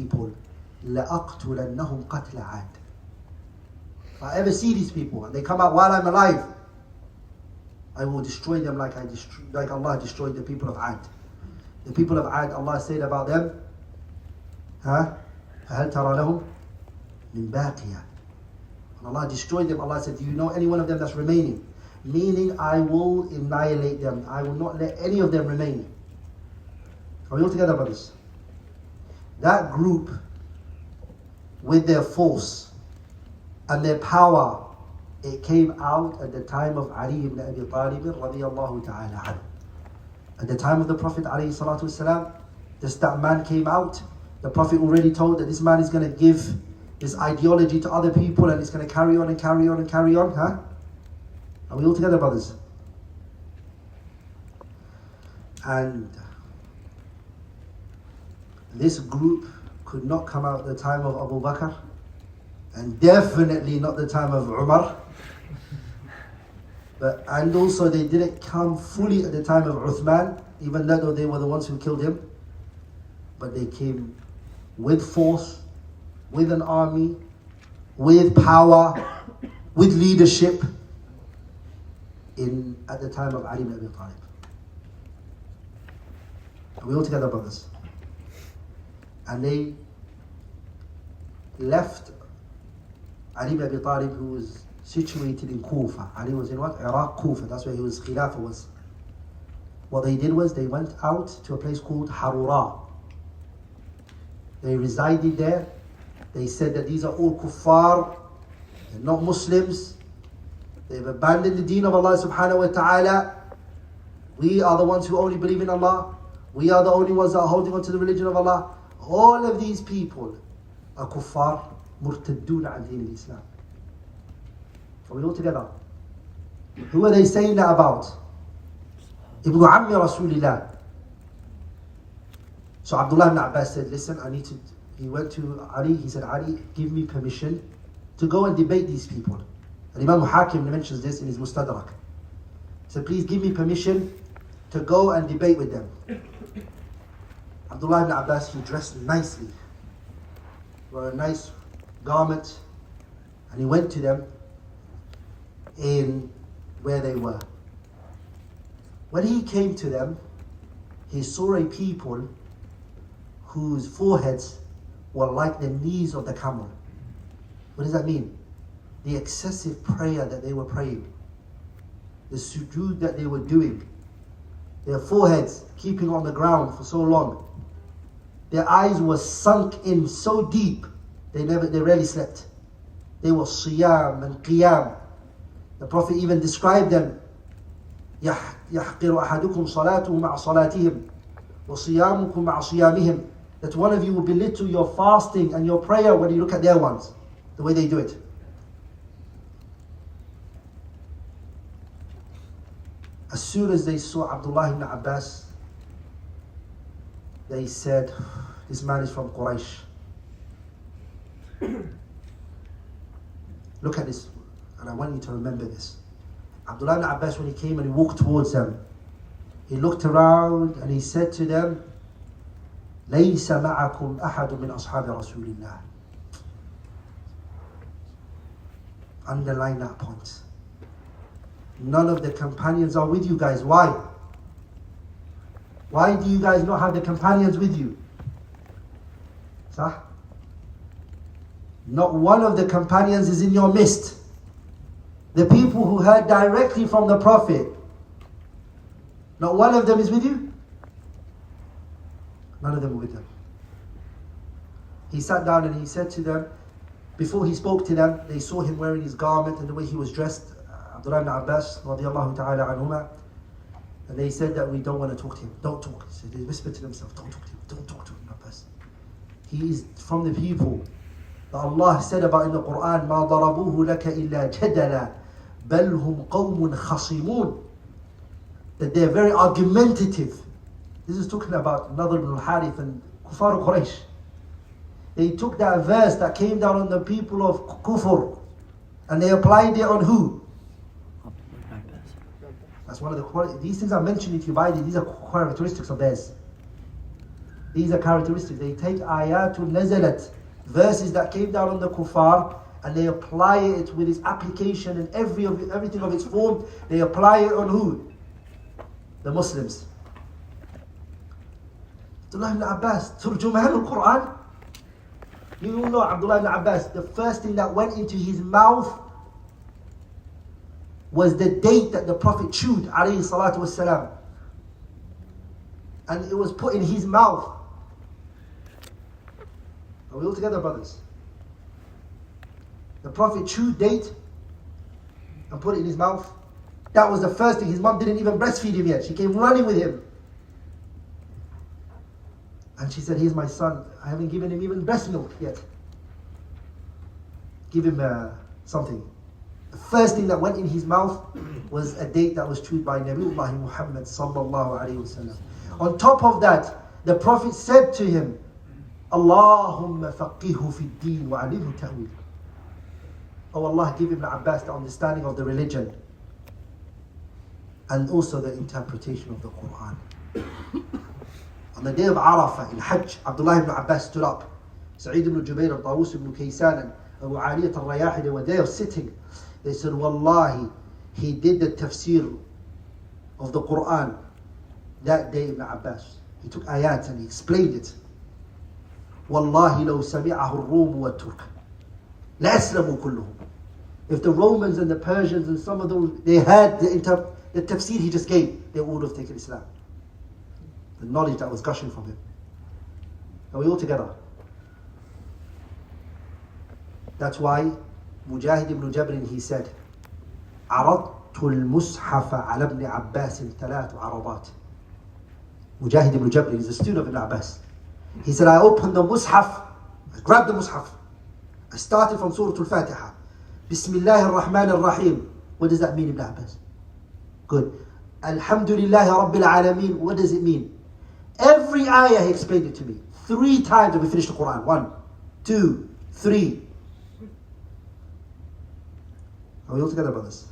people, لَأَقْتُلَنَّهُمْ قَتْلَ عَادٍ. If I ever see these people and they come out while I'm alive, I will destroy them like Allah destroyed the people of Ad. The people of Ad, Allah said about them, فَهَلْ تَرَى لَهُمْ مِنْ بَاقِيَةٍ. When Allah destroyed them, Allah said, do you know any one of them that's remaining? Meaning, I will annihilate them. I will not let any of them remain. Are we all together, brothers? That group, with their force and their power, it came out at the time of Ali ibn Abi Talib radiyallahu ta'ala anhu. At the time of the Prophet alayhi salatu wasalam, that man came out. The Prophet already told that this man is going to give this ideology to other people and it's going to carry on and carry on and carry on. Huh? Are we all together, brothers? And this group could not come out at the time of Abu Bakr, and definitely not the time of Umar. And also they didn't come fully at the time of Uthman, even though they were the ones who killed him. But they came with force, with an army, with power, with leadership at the time of Ali ibn Abi Talib. Are we all together, brothers? And they left Ali ibn Abi Talib, who was situated in Kufa. Ali was in what? Iraq, Kufa. That's where his Khilafah was. What they did was they went out to a place called Harura. They resided there. They said that these are all kuffar, they're not Muslims. They've abandoned the deen of Allah subhanahu wa ta'ala. We are the ones who only believe in Allah. We are the only ones that are holding on to the religion of Allah. All of these people are kuffar, murtaddun an deen al-Islam. Are we all together? Who are they saying that about? Ibn Ammi Rasulillah. So Abdullah ibn Abbas said, listen, he went to Ali, he said, Ali, give me permission to go and debate these people. And Imam Hakim mentions this in his Mustadrak. He said, please give me permission to go and debate with them. Abdullah ibn Abbas, he dressed nicely, wore a nice garment, and he went to them in where they were. When he came to them, he saw a people whose foreheads were like the knees of the camel. What does that mean? The excessive prayer that they were praying, the sujood that they were doing, their foreheads keeping on the ground for so long, their eyes were sunk in so deep they rarely slept. They were siyam and qiyam. The Prophet even described them, يحقر أحدكم صلاته مع صلاتهم وصيامكم مع صيامهم, that one of you will belittle your fasting and your prayer when you look at their ones, the way they do it. As soon as they saw Abdullah ibn Abbas, they said, this man is from Quraysh. Look at this, and I want you to remember this. Abdullah ibn Abbas, when he came and he walked towards them, he looked around and he said to them, لَيْسَ مَعَكُمْ أَحَدٌ مِّنْ أَصْحَابِ رَسُولِ اللَّهِ. Underline that point. None of the companions are with you guys. Why? Why do you guys not have the companions with you? Sah? Not one of the companions is in your midst. The people who heard directly from the Prophet, not one of them is with you? None of them were with them. He sat down and he said to them, before he spoke to them, they saw him wearing his garment and the way he was dressed, Abdullah ibn Abbas radiallahu ta'ala anhuma, and they said that we don't want to talk to him. Don't talk. So they whispered to themselves, don't talk to him. Don't talk to him, Abbas. He is from the people that Allah said about in the Quran, مَا ضَرَبُوهُ لَكَ إِلَّا جَدَلًا بَلْ هُمْ قَوْمٌ خَصِمُونَ. That they're very argumentative. This is talking about Nadr ibn al-Harith and Kuffar Quraysh. They took that verse that came down on the people of Kufr and they applied it on who? That's one of the qualities. These things I'm mentioning to you by these are characteristics of theirs. These are characteristics. They take ayatul nazalat, verses that came down on the kuffar, and they apply it with its application and everything of its form. They apply it on who? The Muslims. Abdullah ibn Abbas, Turjuman al-Quran. You all know Abdullah ibn Abbas, the first thing that went into his mouth was the date that the Prophet chewed, alayhi salatu wassalam. And it was put in his mouth. Are we all together, brothers? The Prophet chewed date and put it in his mouth. That was the first thing. His mom didn't even breastfeed him yet. She came running with him. And she said, here's my son. I haven't given him even breast milk yet. Give him something. The first thing that went in his mouth was a date that was chewed by Nabiullah Muhammad sallallahu alayhi wasallam. On top of that, the Prophet said to him, Allahumma faqihu fi ddin wa alimhu ta'wil. Oh Allah, give Ibn Abbas the understanding of the religion and also the interpretation of the Quran. On the day of Arafah in Hajj, Abdullah ibn Abbas stood up. Sa'id ibn Jubair and Tawus ibn Kaysan and Abu Aliyat al-Rayahi, they were there sitting. They said, Wallahi, he did the tafsir of the Quran that day, Ibn Abbas. He took ayat and he explained it. Wallahi law sami'ahu ar-Rum wa Turk la aslamu kulluhum. If the Romans and the Persians and some of those, they had the tafsir he just gave, they would have taken Islam. The knowledge that was gushing from him. Are we all together? That's why Mujahid ibn Jabrin, he said, عرضت المصحف على ابن عباس 3 عرضات. Mujahid ibn Jabrin is a student of Ibn Abbas. He said, I opened the mushaf, I grabbed the mushaf. I started from Surah Al-Fatiha. Bismillah ar-Rahman ar-Rahim. What does that mean, Ibn Abbas? Good. Alhamdulillah Rabbil Alameen. What does it mean? Every ayah he explained it to me. 3 times and we finished the Quran. 1, 2, 3. Are we all together, brothers?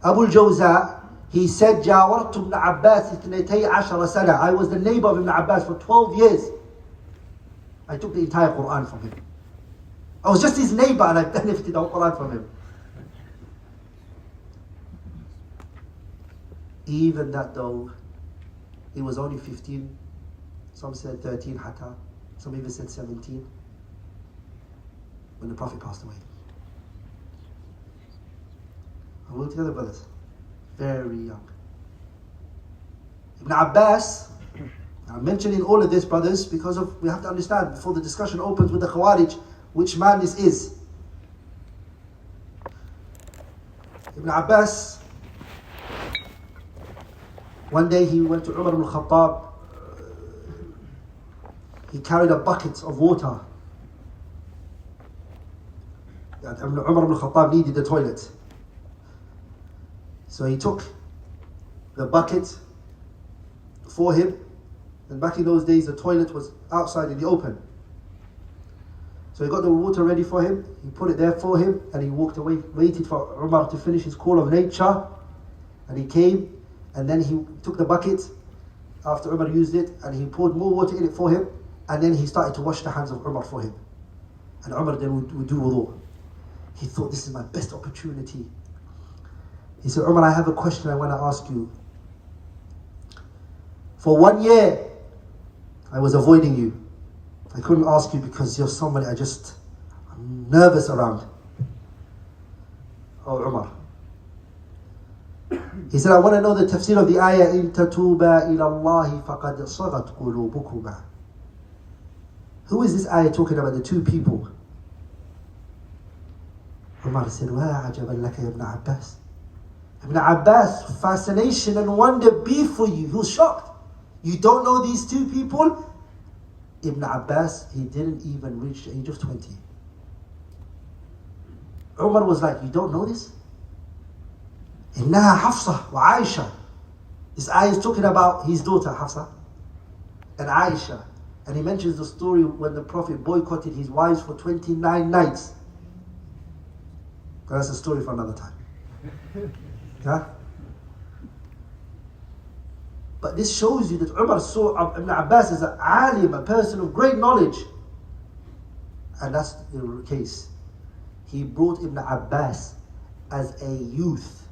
Abu al-Jawza, he said, جاورت ابن عباس 12 سنة. I was the neighbor of Ibn Abbas for 12 years. I took the entire Quran from him. I was just his neighbor and I benefited the whole Quran from him. Even that though, he was only 15. Some said 13 hatta. Some even said 17. When the Prophet passed away. Are we all together, brothers? Very young. Ibn Abbas, I'm mentioning all of this, brothers, because we have to understand before the discussion opens with the Khawarij, which man this is. Ibn Abbas, one day he went to Umar ibn Khattab. He carried a bucket of water. Umar ibn Khattab needed the toilet. So he took the bucket for him. And back in those days, the toilet was outside in the open. So he got the water ready for him. He put it there for him. And he walked away, waited for Umar to finish his call of nature. And he came. And then he took the bucket after Umar used it. And he poured more water in it for him. And then he started to wash the hands of Umar for him. And Umar then would do wudu. He thought, this is my best opportunity. He said, Umar, I have a question I want to ask you. For 1 year, I was avoiding you. I couldn't ask you because you're somebody I'm nervous around. Oh, Umar. He said, I want to know the tafsir of the ayah, إِن تَتُوبَا إِلَى اللَّهِ فَقَدْ صَغَتْ قُلُوبُكُمَا. Who is this ayah talking about? The 2 people. Umar said, وَعَجَبًا لَكَ يَا Ibn Abbas. Ibn Abbas, fascination and wonder be for you. He was shocked. You don't know these 2 people? Ibn Abbas, he didn't even reach the age of 20. Umar was like, you don't know this? إِنَّهَا حَفْصَةٌ وَعَائِشَةٌ. This ayah is talking about his daughter Hafsa and Aisha. And he mentions the story when the Prophet boycotted his wives for 29 nights. That's a story for another time. Yeah? But this shows you that Umar saw Ibn Abbas as an alim, a person of great knowledge. And that's the case. He brought Ibn Abbas as a youth.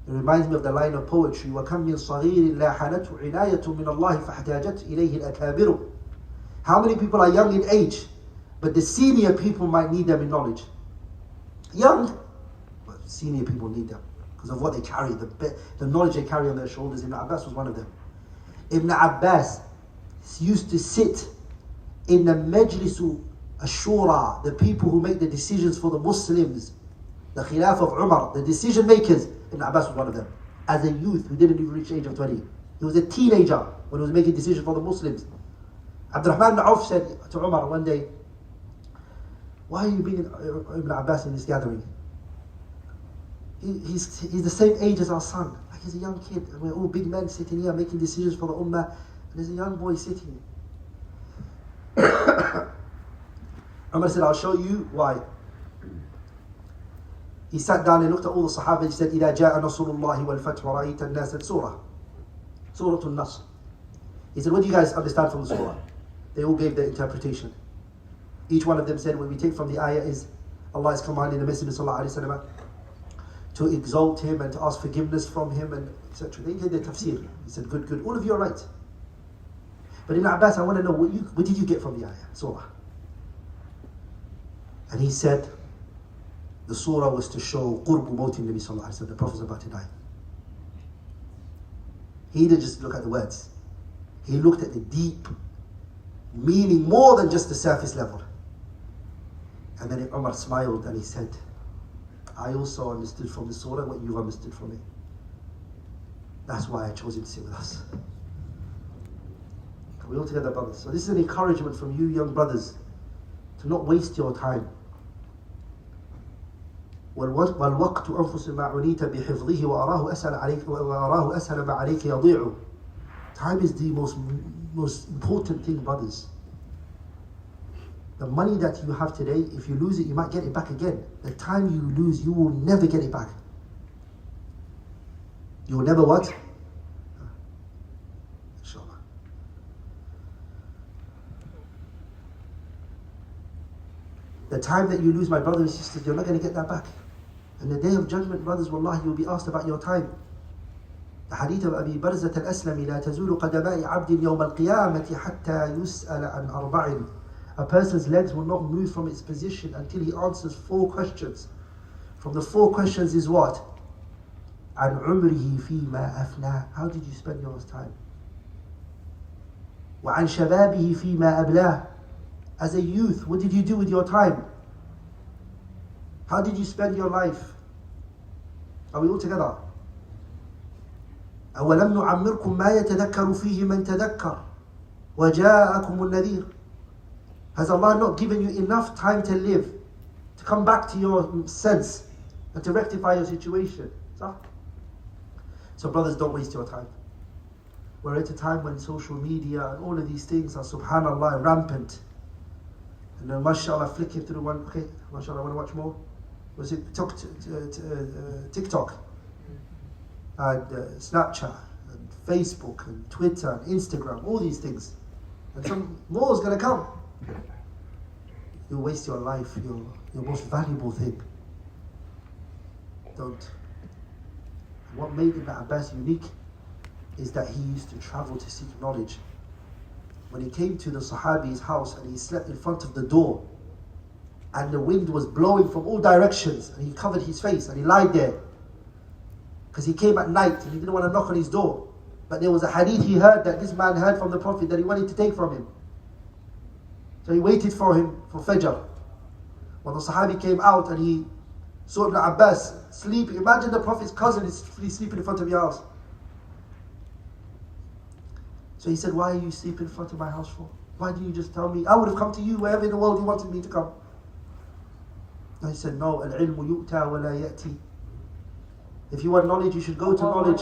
It reminds me of the line of poetry, وَكَمْ مِنْ صَغِيرٍ لَا حَنَتْهُ عِنَايَةٌ مِنَ اللَّهِ فَاحْتَاجَتْ إِلَيْهِ الْأَكَابِرُ. How many people are young in age, but the senior people might need them in knowledge? Young, but senior people need them because of what they carry, the knowledge they carry on their shoulders. Ibn Abbas was one of them. Ibn Abbas used to sit in the Majlisu Ashura, the people who make the decisions for the Muslims, the Khilaf of Umar, the decision makers. Ibn Abbas was one of them. As a youth who didn't even reach the age of 20. He was a teenager when he was making decisions for the Muslims. Abdulrahman ibn Auf said to Umar one day, why are you bringing Ibn Abbas in this gathering? He's the same age as our son. Like he's a young kid. And we're all big men sitting here making decisions for the ummah. And there's a young boy sitting. Umar said, I'll show you why. He sat down and looked at all the Sahaba. He said, إِذَا جَاءَ نَصْرُ اللَّهِ وَالْفَتْحُ وَرَأَيْتَ النَّاسَ Surah An-Nasr. He said, what do you guys understand from the surah? They all gave their interpretation. Each one of them said, what we take from the ayah is Allah is commanding the Messenger ﷺ to exalt him and to ask forgiveness from him and etc. They gave their tafsir. He said, good. All of you are right. But Ibn Abbas, I want to know, what did you get from the ayah, surah? And he said, the surah was to show qurbu mawti Nabi sallallahu alaihi wasallam, the Prophet was about to die. He didn't just look at the words. He looked at the deep meaning more than just the surface level. And then Umar smiled and he said, I also understood from the surah what you've understood from it. That's why I chose him to sit with us. Are we all together, brothers? So this is an encouragement from you young brothers to not waste your time. وَالْوَقْتُ أَنْفُسُ مَا عُنِيتَ بِحِفْظِهِ وَأَرَاهُ أَسْهَلَ مَا عَلَيْكَ يَضِيعُ. Time is the most important thing, brothers. The money that you have today, if you lose it, you might get it back again. The time you lose, you will never get it back. You will never what? Inshallah. The time that you lose, my brothers and sisters, you're not going to get that back. And the day of judgment, brothers, wallahi, you'll be asked about your time. The hadith of Abi Barzat al-Aslami, لا تزول قدماء عبد يوم القيامة حتى يسأل عن أربع. A person's legs will not move from its position until he answers 4 questions. From the 4 questions is what? عن عمره فيما أفناه. How did you spend your time? وعن شبابه فيما أبلاه. As a youth, what did you do with your time? How did you spend your life? Are we all together? أولم نعمركم ما يتذكر فيه من تذكر وجاءكم النذير. Has Allah not given you enough time to live, to come back to your sense and to rectify your situation? So brothers, don't waste your time. We're at a time when social media and all of these things are subhanallah rampant. And then mashallah flicking through one, okay, mashallah, I want to watch more. Was it TikTok? And Snapchat, and Facebook, and Twitter, and Instagram, all these things. And some more is going to come. You waste your life, your most valuable thing. Don't. What made Ibn Abbas unique is that he used to travel to seek knowledge. When he came to the Sahabi's house and he slept in front of the door, and the wind was blowing from all directions, and he covered his face and he lied there because he came at night and he didn't want to knock on his door, but there was a hadith he heard that this man heard from the Prophet that he wanted to take from him. So he waited for him for Fajr. When the Sahabi came out and he saw Ibn Abbas sleeping, imagine the Prophet's cousin is sleeping in front of your house. So he said, why are you sleeping in front of my house for? Why didn't you just tell me? I would have come to you wherever in the world you wanted me to come. And he said, no, al-ilmu yu'ta wa la ya'ti. If you want knowledge, you should go to knowledge.